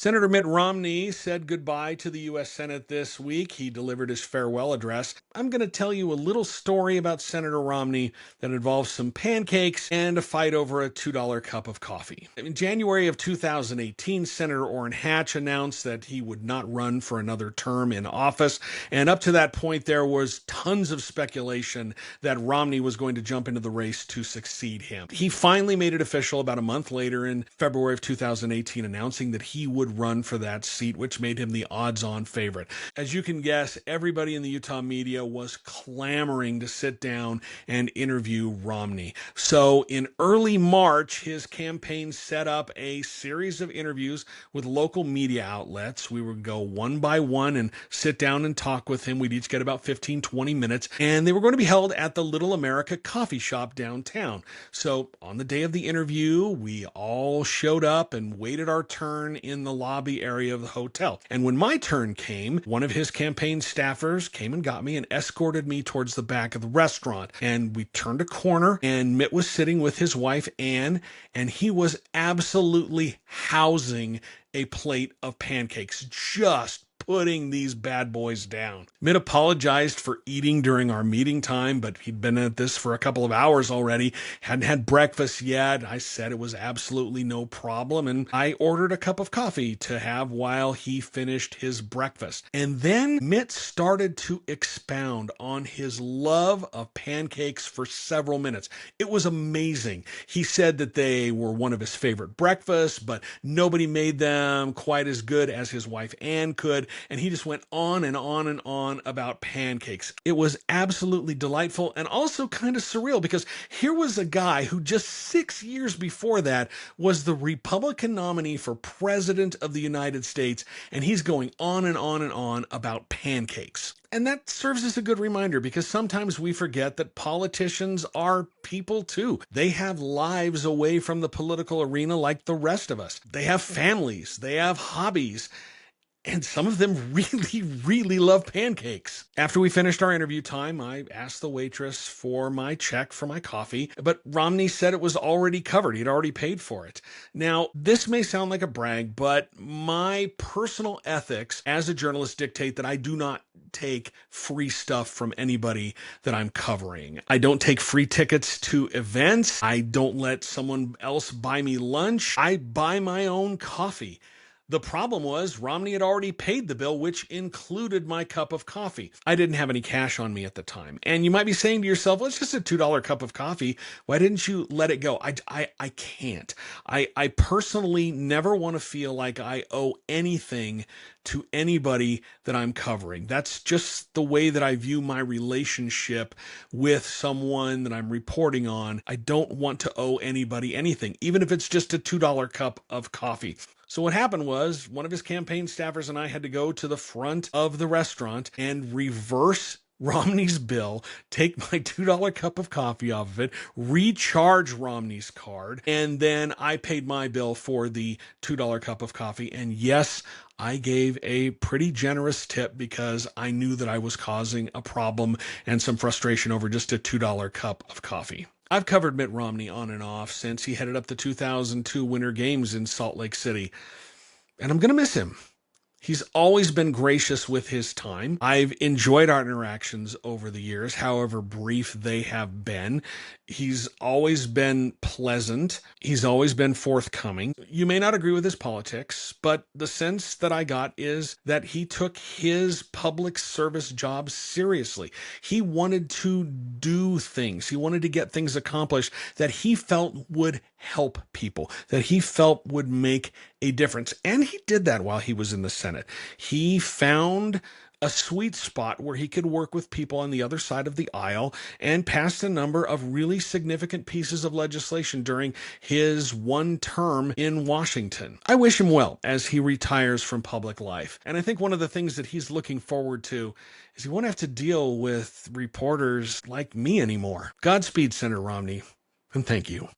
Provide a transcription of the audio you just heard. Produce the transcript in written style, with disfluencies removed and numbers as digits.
Senator Mitt Romney said goodbye to the U.S. Senate this week. He delivered his farewell address. I'm going to tell you a little story about Senator Romney that involves some pancakes and a fight over a $2 cup of coffee. In January of 2018, Senator Orrin Hatch announced that he would not run for another term in office. And up to that point, there was tons of speculation that Romney was going to jump into the race to succeed him. He finally made it official about a month later in February of 2018, announcing that he would run for that seat, which made him the odds-on favorite. As you can guess, everybody in the Utah media was clamoring to sit down and interview Romney. So in early March, his campaign set up a series of interviews with local media outlets. We would go one by one and sit down and talk with him. We'd each get about 15-20 minutes, and they were going to be held at the Little America coffee shop downtown. So on the day of the interview, we all showed up and waited our turn in the lobby area of the hotel. And when my turn came, one of his campaign staffers came and got me and escorted me towards the back of the restaurant. And we turned a corner, and Mitt was sitting with his wife, Ann, and he was absolutely housing a plate of pancakes, just putting these bad boys down. Mitt apologized for eating during our meeting time, but he'd been at this for a couple of hours already, hadn't had breakfast yet. I said it was absolutely no problem, and I ordered a cup of coffee to have while he finished his breakfast. And then Mitt started to expound on his love of pancakes for several minutes. It was amazing. He said that they were one of his favorite breakfasts, but nobody made them quite as good as his wife Ann could. And he just went on and on and on about pancakes. It was absolutely delightful and also kind of surreal, because here was a guy who just 6 years before that was the Republican nominee for President of the United States, and he's going on and on and on about pancakes. And that serves as a good reminder, because sometimes we forget that politicians are people too. They have lives away from the political arena like the rest of us. They have families, they have hobbies, and some of them really, really love pancakes. After we finished our interview time, I asked the waitress for my check for my coffee, but Romney said it was already covered. He'd already paid for it. Now, this may sound like a brag, but my personal ethics as a journalist dictate that I do not take free stuff from anybody that I'm covering. I don't take free tickets to events. I don't let someone else buy me lunch. I buy my own coffee. The problem was Romney had already paid the bill, which included my cup of coffee. I didn't have any cash on me at the time. And you might be saying to yourself, well, it's just a $2 cup of coffee. Why didn't you let it go? I can't. I personally never want to feel like I owe anything to anybody that I'm covering. That's just the way that I view my relationship with someone that I'm reporting on. I don't want to owe anybody anything, even if it's just a $2 cup of coffee. So what happened was one of his campaign staffers and I had to go to the front of the restaurant and reverse Romney's bill, take my $2 cup of coffee off of it, recharge Romney's card, and then I paid my bill for the $2 cup of coffee. And yes, I gave a pretty generous tip, because I knew that I was causing a problem and some frustration over just a $2 cup of coffee. I've covered Mitt Romney on and off since he headed up the 2002 Winter Games in Salt Lake City, and I'm going to miss him. He's always been gracious with his time. I've enjoyed our interactions over the years, however brief they have been. He's always been pleasant. He's always been forthcoming. You may not agree with his politics, but the sense that I got is that he took his public service job seriously. He wanted to do things. He wanted to get things accomplished that he felt would help people, that he felt would make a difference. And he did that while he was in the Senate. He found a sweet spot where he could work with people on the other side of the aisle and passed a number of really significant pieces of legislation during his one term in Washington. I wish him well as he retires from public life. And I think one of the things that he's looking forward to is he won't have to deal with reporters like me anymore. Godspeed, Senator Romney, and thank you.